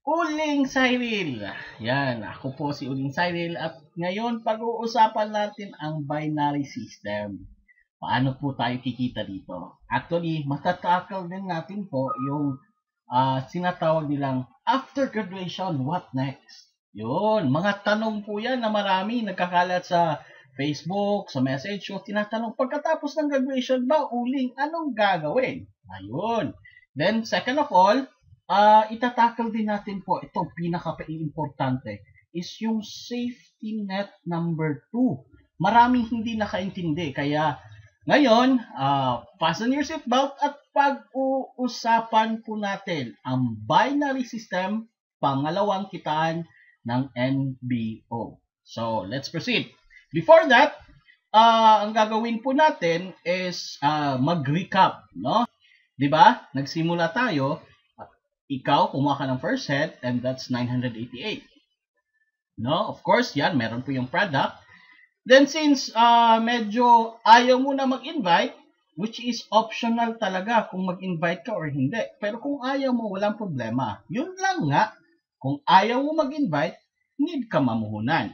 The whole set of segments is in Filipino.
Uling Cyril. Yan, ako po si Uling Cyril at ngayon pag-uusapan natin ang binary system. Paano po tayo kikita dito? Actually, matatakal din natin po yung sinatawag nilang after graduation, what next? Yun, mga tanong po yan na marami nagkakalat sa Facebook, sa message, so tinatanong, pagkatapos ng graduation ba, Uling, anong gagawin? Ayun. Then, second of all, itatakal din natin po, itong pinaka-importante, is yung safety net number 2. Maraming hindi nakaintindi, kaya ngayon, fasten your seatbelt at pag-uusapan po natin ang binary system, pangalawang kitaan ng NBO. So, let's proceed. Before that, ang gagawin po natin is mag-recap, no? 'Di ba? Nagsimula tayo, ikaw kumuha ka ng first set and that's 988. No? Of course, yan, meron po yung product. Then since medyo ayaw mo na mag-invite, which is optional talaga kung mag-invite ka or hindi. Pero kung ayaw mo, walang problema. Yun lang nga, kung ayaw mo mag-invite, need ka mamuhunan.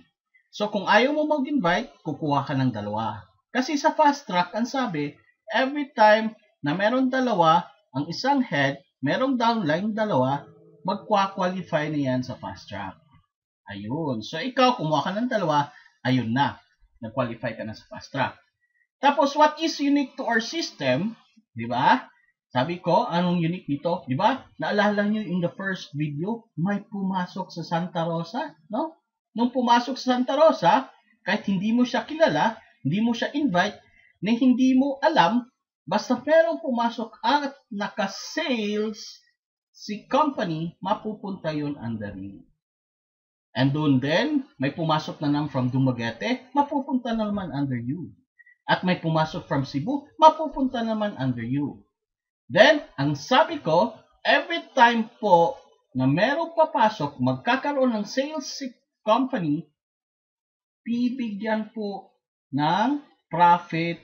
So kung ayaw mo mag-invite, kukuha ka ng dalawa. Kasi sa fast track, ang sabi, every time na meron dalawa, ang isang head, merong downline dalawa, magkwa-qualify na yan sa fast track. Ayun. So ikaw, kumuha ka ng dalawa, ayun na. Nag-qualify ka na sa fast track. Tapos, what is unique to our system? Di ba? Sabi ko, anong unique dito? Di ba? Naalala nyo in the first video, may pumasok sa Santa Rosa, no? Nung pumasok sa Santa Rosa, kahit hindi mo siya kilala, hindi mo siya invite, na hindi mo alam, basta merong pumasok at naka-sales si company, mapupunta yun under you. And doon din, may pumasok na naman from Dumaguete, mapupunta na naman under you. At may pumasok from Cebu, mapupunta naman under you. Then, ang sabi ko, every time po na merong papasok, magkakaroon ng sales company, bibigyan po ng profit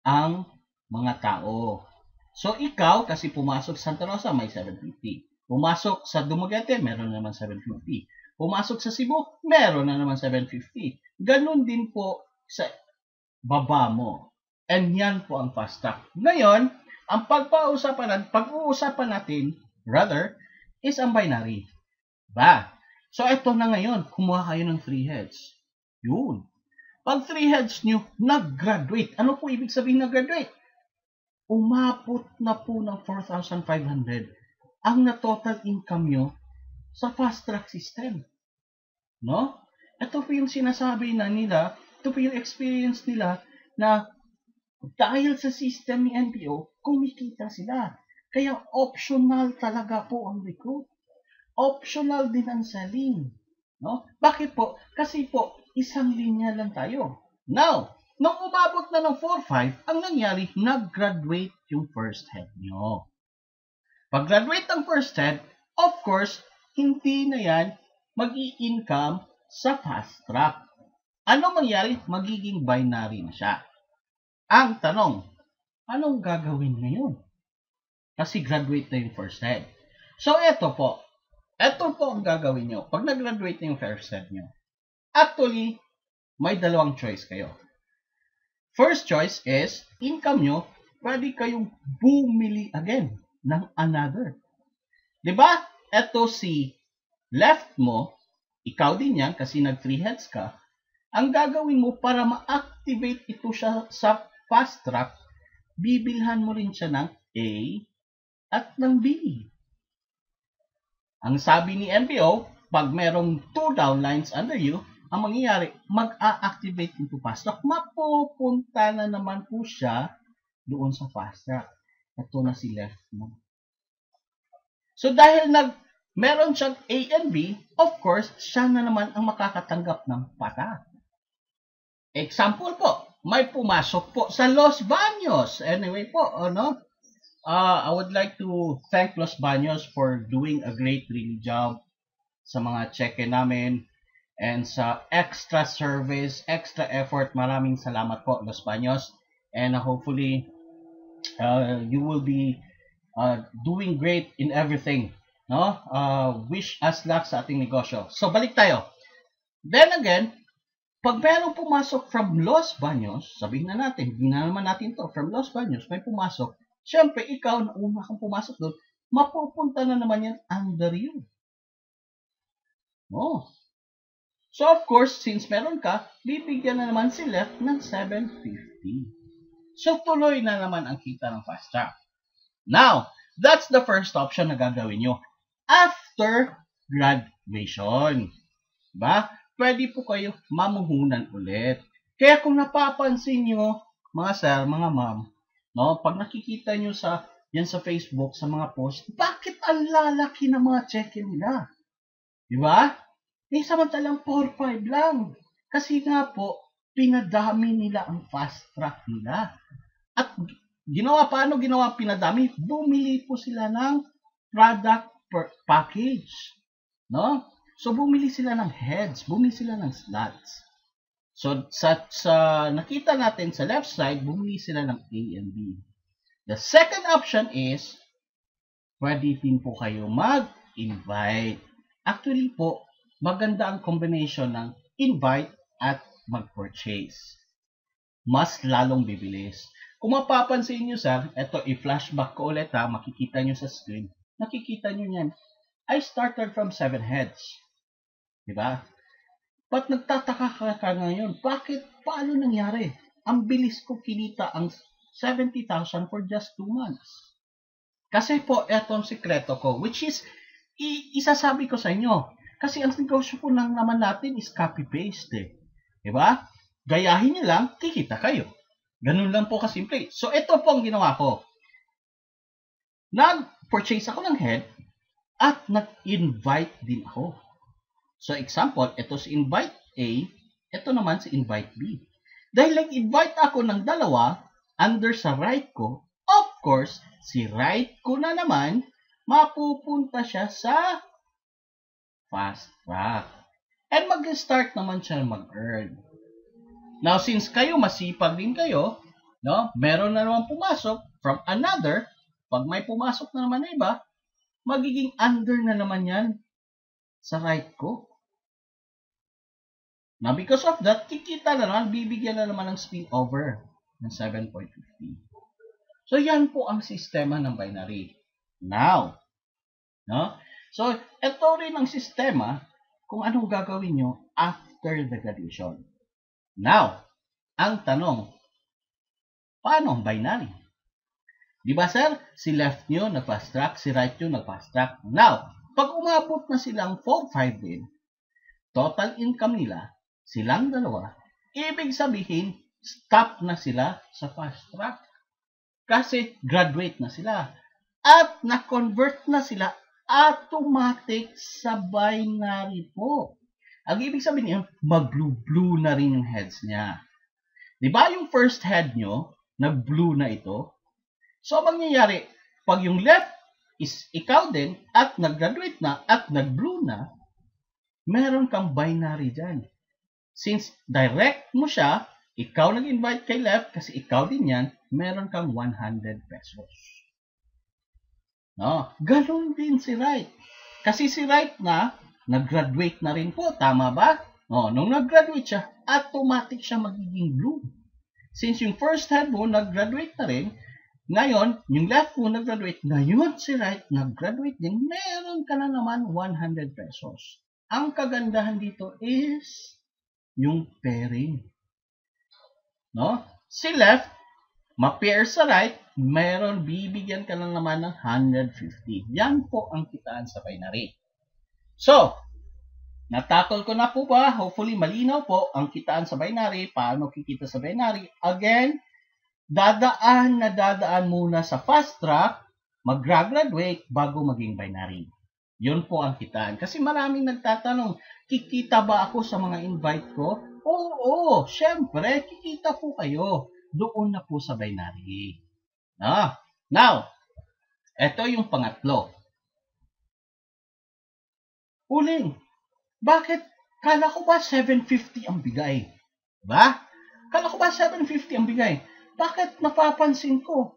ang mga tao. So, ikaw, kasi pumasok sa Santa Rosa, may 750. Pumasok sa Dumaguete, meron naman 750. Pumasok sa Cebu, meron na naman 750. Ganun din po sa baba mo. And yan po ang fast track. Ngayon, ang pag-uusapan natin, rather, is ang binary. Ba? So, ito na ngayon, kumuha kayo ng 3 heads. Yun. Pag 3 heads nyo, nag-graduate. Ano po ibig sabihin nag-graduate? Umabot na po ng 4,500 ang na-total income nyo sa fast track system. No? Ito po yung sinasabi na nila, ito po yung experience nila na dahil sa system ni NPO, kumikita sila. Kaya optional talaga po ang recruit. Optional din ang selling. No? Bakit po? Kasi po, isang linya lang tayo. Now, nung umabot na ng 4-5, ang nangyari, nag-graduate yung first head nyo. Pag-graduate ng first head, of course, hindi na yan mag-i-income sa fast track. Ano mangyari? Magiging binary na siya. Ang tanong, anong gagawin ngayon? Kasi graduate na yung first head. So, ito po ang gagawin nyo. Pag nag-graduate na yung first head nyo, actually, may dalawang choice kayo. First choice is, income nyo, pwede kayong bumili again ng another. Diba? Ito si left mo, ikaw din yan kasi nag 3 heads ka. Ang gagawin mo para ma-activate ito siya sa fast track, bibilhan mo rin siya ng A at ng B. Ang sabi ni MPO, pag merong 2 downlines under you, ang mangyayari, mag-a-activate into fast track. Mapupunta na naman po siya doon sa fast track. Ito na si left mo. So dahil meron siyang A and B, of course, siya na naman ang makakatanggap ng patak. Example po, may pumasok po sa Los Baños. Anyway po, I would like to thank Los Baños for doing a great really job sa mga check-in namin and sa extra service, extra effort. Maraming salamat po, Los Baños. And hopefully, you will be doing great in everything No? Wish us luck sa ating negosyo. So, balik tayo. Then again, pag merong pumasok from Los Baños, sabihin na natin, hindi na naman natin to, from Los Baños, may pumasok, syempre, ikaw na una kang pumasok doon, mapupunta na naman yan under you. Oh. So, of course, since meron ka, bibigyan na naman si left ng 750. So, tuloy na naman ang kita ng fast track. Now, that's the first option na gagawin nyo. After graduation. Diba? Pwede po kayo mamuhunan ulit. Kaya kung napapansin nyo, mga sir, mga ma'am, no, pag nakikita nyo yan sa Facebook, sa mga post, bakit ang lalaki ng mga check nila? Diba? Samantalang 4-5 lang. Kasi nga po, pinadami nila ang fast track nila. At paano ginawa pinadami? Bumili po sila ng product package. No? So, bumili sila ng heads, bumili sila ng slots. So, sa nakita natin sa left side, bumili sila ng A and B. The second option is, pwede din po kayo mag-invite. Actually po, maganda ang combination ng invite at mag-purchase. Mas lalong bibilis. Kung mapapansin nyo sir, ito i-flashback ko ulit ha, makikita nyo sa screen. Nakikita nyo yan. I started from 7 heads. Diba? But nagtataka ka ngayon, paano nangyari? Ang bilis ko kinita ang 70,000 for just 2 months. Kasi po, etong sikreto ko, which is, isasabi ko sa inyo, kasi ang negosyo po naman natin is copy-paste eh. Diba? Gayahin nyo lang, kikita kayo. Ganun lang po kasimple. So, ito po ang ginawa ko. Nag-purchase ako ng head at nag-invite din ako. So, example, ito si invite A, ito naman si invite B. Dahil nag-invite ako ng dalawa, under sa right ko, of course, si right ko na naman, mapupunta siya sa fast track. And mag-start naman siya mag-earn. Now, since kayo masipag din kayo, no, meron na naman pumasok from another, pag may pumasok na naman na iba, magiging under na naman yan sa right ko. Now, because of that, kikita na naman, bibigyan na naman ng spillover ng 7.50. So, yan po ang sistema ng binary. Now, no? So, ito rin ang sistema kung anong gagawin nyo after the graduation. Now, ang tanong, paano ang binary? Di ba sir, si left nyo nag-fast track, si right nyo nag-fast track. Now, pag umabot na silang 4-5 din, total income nila, silang dalawa, ibig sabihin, stop na sila sa fast track. Kasi graduate na sila. At na-convert na sila automatic sa binary po. Ang ibig sabihin niya, mag-blue-blue na rin yung heads niya. Diba yung first head nyo, nag-blue na ito? So, mangyayari, pag yung left is ikaw din, at nag-graduate na, at nag-blue na, meron kang binary dyan. Since direct mo siya, ikaw nag-invite kay left, kasi ikaw din yan, meron kang 100 pesos. No? Ganun din si right. Kasi si right na, nag-graduate na rin po, tama ba? No, nung nag-graduate siya, automatic siya magiging blue. Since yung first head mo, nag-graduate na rin, ngayon, yung left mo nag-graduate, ngayon si right nag-graduate din, meron ka na naman 100 pesos. Ang kagandahan dito is yung pairing. No? Si left, ma-pair sa right, meron, bibigyan ka lang naman ng 150. Yan po ang kitaan sa binary. So, natakol ko na po ba? Hopefully, malinaw po ang kitaan sa binary. Paano kikita sa binary? Again, dadaan muna sa fast track, mag-graduate bago maging binary. Yun po ang kitaan. Kasi maraming nagtatanong, kikita ba ako sa mga invite ko? Oo, syempre, kikita po kayo. Doon na po sa binary. Now, ito yung pangatlo. Uling, bakit? Kala ko ba 750 ang bigay? Diba? Kala ko ba 750 ang bigay? Bakit napapansin ko?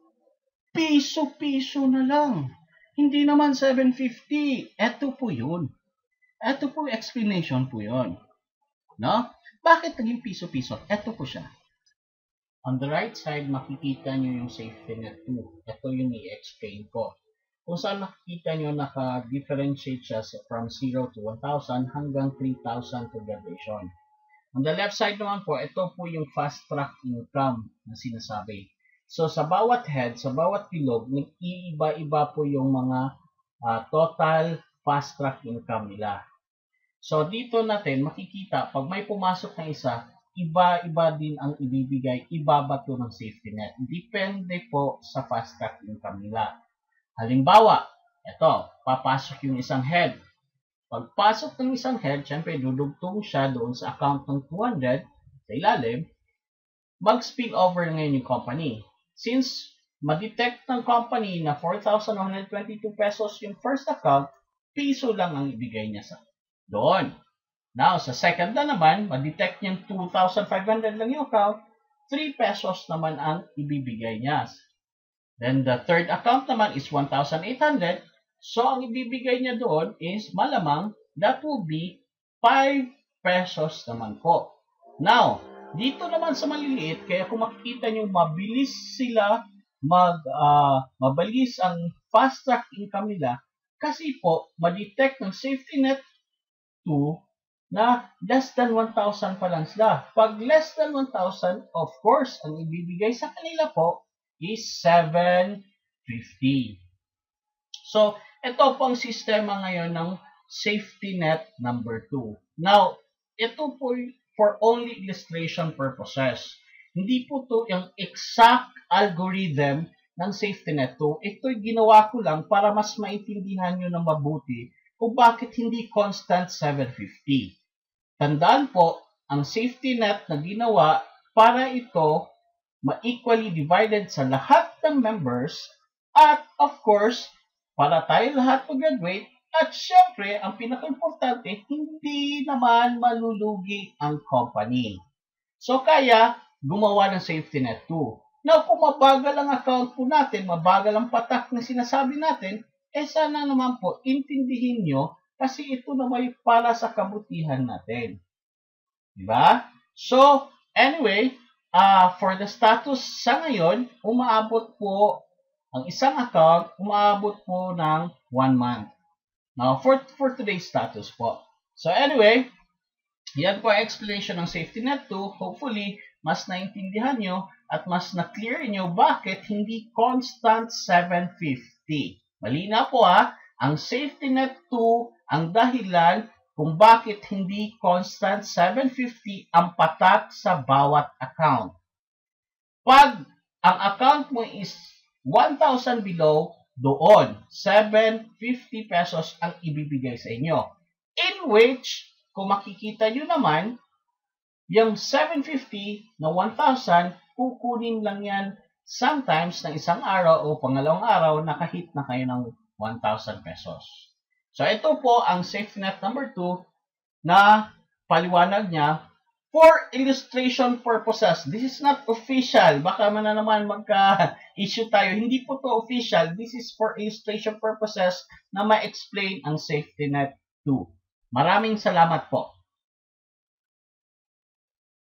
Piso-piso na lang. Hindi naman 750. Ito po yun. Ito po explanation po yun. No? Bakit naging piso-piso? Ito po siya. On the right side, makikita nyo yung safety net 2. Ito yung i-explain ko. Kung saan makikita nyo, naka-differentiate siya from 0 to 1,000 hanggang 3,000 to graduation. On the left side naman po, ito po yung fast track income na sinasabi. So, sa bawat head, sa bawat bilog, nag-iiba-iba po yung mga total fast track income nila. So, dito natin makikita, pag may pumasok na isa, iba-iba din ang ibibigay, iba ba ito ng safety net. Depende po sa fast track income nila. Halimbawa, ito, papasok yung isang head. Pagpasok ng isang head, syempre dudugtong siya doon sa account ng 200 sa ilalim, mag-spill over ngayon yung company. Since ma-detect ng company na 4,122 pesos yung first account, piso lang ang ibigay niya sa doon. Now, sa second na naman, ma-detect niyang 2,500 lang yung account, 3 pesos naman ang ibibigay niya. Then, the third account naman is 1,800. So, ang ibibigay niya doon is malamang that will be 5 pesos naman po. Now, dito naman sa maliliit, kaya kung makikita niyo, mabilis sila mabilis ang fast track income nila kasi po, ma-detect ng safety net 2 na less than 1,000 pa lang sila. Pag less than 1,000, of course, ang ibibigay sa kanila po is 750. So, ito po ang sistema ngayon ng safety net number 2. Now, ito po for only illustration purposes. Hindi po to yung exact algorithm ng safety net 2. Ito'y ginawa ko lang para mas maintindihan nyo ng mabuti kung bakit hindi constant 750. Tandaan po, ang safety net na ginawa para ito ma-equally divided sa lahat ng members at of course, para tayo lahat mag-graduate at syempre, ang pinaka-importante, hindi naman malulugi ang company. So, kaya gumawa ng safety net 2. Now, kung mabagal ang account po natin, mabagal ang patak na sinasabi natin, sana naman po, intindihin nyo kasi ito na may para sa kabutihan natin. Diba? So, anyway, for the status sa ngayon, umaabot po, ang isang account, umaabot po ng 1 month. Now, for today's status po. So, anyway, yan po ang explanation ng safety net 2. Hopefully, mas naintindihan nyo at mas na-clear nyo bakit hindi constant 750. Malina po ang safety net 2 ang dahilan kung bakit hindi constant 750 ang patak sa bawat account. Pag ang account mo is 1,000 below, doon 750 pesos ang ibibigay sa inyo. In which, kung makikita nyo naman, yung 750 na 1,000, kukunin lang yan sometimes ng isang araw o pangalawang araw nakahit na kayo ng 1,000 pesos. So, ito po ang safety net number 2 na paliwanag niya for illustration purposes. This is not official. Baka man na naman magka-issue tayo. Hindi po to official. This is for illustration purposes na ma-explain ang safety net 2. Maraming salamat po.